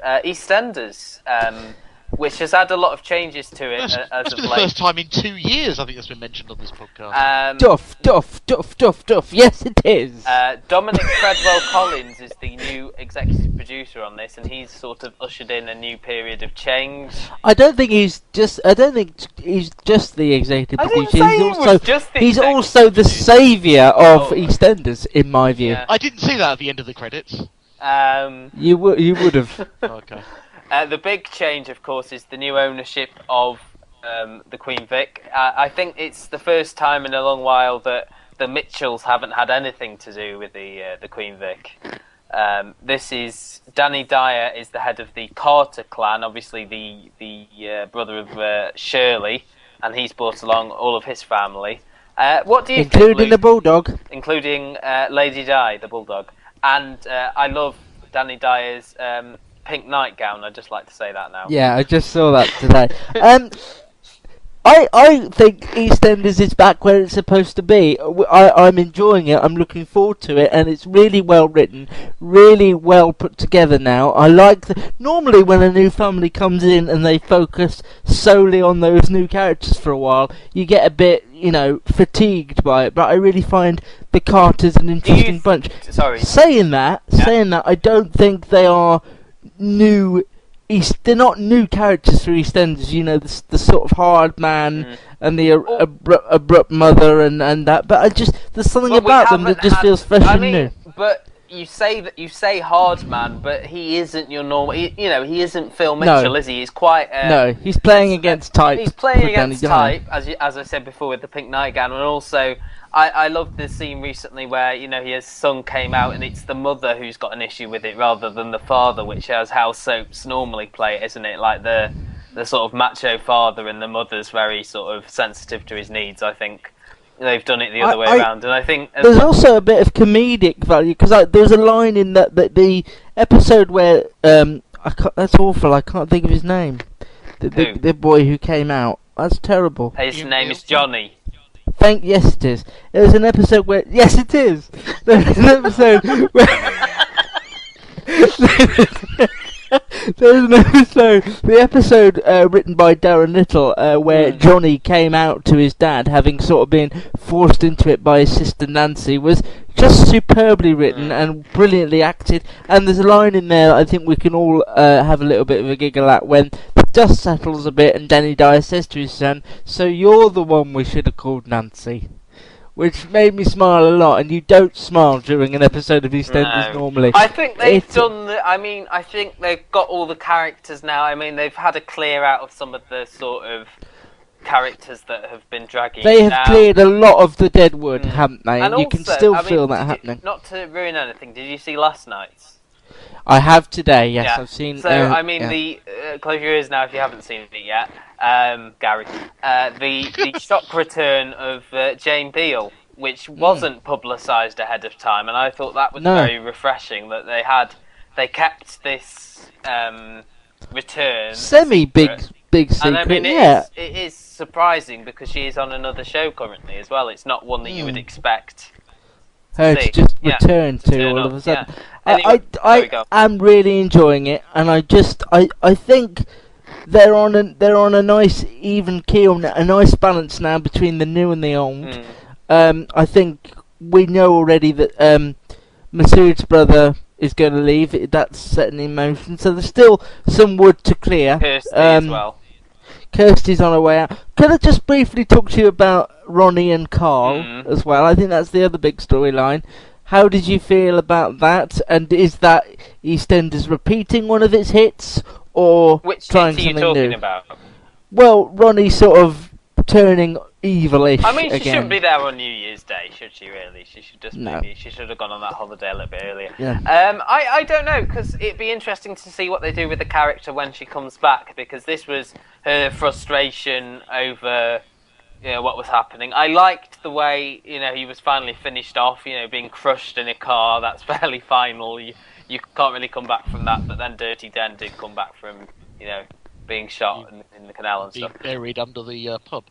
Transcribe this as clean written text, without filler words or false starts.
EastEnders, which has had a lot of changes to it as That's of been the late. first time in 2 years I think that's been mentioned on this podcast. Duff. Yes, it is. Dominic Treadwell Collins is the new executive producer on this, and he's sort of ushered in a new period of change. I don't think he's just the executive I didn't producer. say he was just the He's executive also the producer. saviour of Oh. EastEnders, in my view. Yeah. I didn't see that at the end of the credits. You would have. Okay. The big change, of course, is the new ownership of the Queen Vic. I think it's the first time in a long while that the Mitchells haven't had anything to do with the Queen Vic. This is Danny Dyer is the head of the Carter clan, obviously the brother of Shirley, and he's brought along all of his family. What do you think, Including the Luke? bulldog. Including Lady Di, the bulldog, and I love Danny Dyer's pink nightgown. I'd just like to say that now. Yeah, I just saw that today. I think EastEnders is back where it's supposed to be. I'm enjoying it. I'm looking forward to it, and it's really well written, really well put together now. I like normally when a new family comes in and they focus solely on those new characters for a while, you get a bit, fatigued by it. But I really find the Carters an interesting bunch. Sorry. Saying that, I don't think they are new. They're not new characters for EastEnders, the sort of hard man and the abrupt mother and that. But there's something about them that just feels fresh and new. But you say hard man, but he isn't your normal. He isn't Phil Mitchell, is he? He's quite. No, he's playing against type. He's playing against type, as I said before with the pink nightgown, and also. I loved the scene recently where, his son came out and it's the mother who's got an issue with it rather than the father, which is how soaps normally play it, isn't it? Like the sort of macho father and the mother's very sort of sensitive to his needs. I think they've done it the other way around. And I think... There's also a bit of comedic value, because there's a line in that the episode where... that's awful, I can't think of his name. The boy who came out. That's terrible. His name is Johnny. Yes, it is. There's an episode where... Yes, it is! There's an episode where... There's an episode... The episode written by Darren Little, where Johnny came out to his dad, having sort of been forced into it by his sister Nancy, was just superbly written and brilliantly acted. And there's a line in there that I think we can all have a little bit of a giggle at when... dust settles a bit and Danny Dyer says to his son, "So you're the one we should have called Nancy," which made me smile a lot. And you don't smile during an episode of EastEnders normally. I think they've done I think they've got all the characters now. I mean, they've had a clear out of some of the sort of characters that have been dragging. They have cleared a lot of the dead wood, haven't they? And you can still feel that happening. Not to ruin anything, did you see last night's? I have today, yes, yeah. I've seen... So, the... close your ears now if you haven't seen it yet, Gary. The shock return of Jane Beale, which wasn't publicised ahead of time, and I thought that was very refreshing, that they kept this return... Semi-big secret, and I mean, it is surprising, because she is on another show currently as well. It's not one that you would expect... her to just return to all of a sudden. Yeah. Anyway, I am really enjoying it, and I think they're on a nice even keel, a nice balance now between the new and the old. I think we know already that Masood's brother is going to leave. That's setting in motion, so there's still some wood to clear. Kirsty as well. Kirsty's on her way out. Could I just briefly talk to you about Ronnie and Carl as well? I think that's the other big storyline. How did you feel about that? And is that EastEnders repeating one of its hits, or trying something new? Which hit are you talking about? Well, Ronnie sort of turning evilish. I mean, she again. shouldn't be there on New Year's Day, should she? Really, she should just she should have gone on that holiday a little bit earlier. Yeah. I don't know, because it'd be interesting to see what they do with the character when she comes back, because this was her frustration over what was happening. I liked the way he was finally finished off. Being crushed in a car, that's fairly final. You can't really come back from that. But then Dirty Den did come back from being shot in the canal and stuff. Buried under the pub.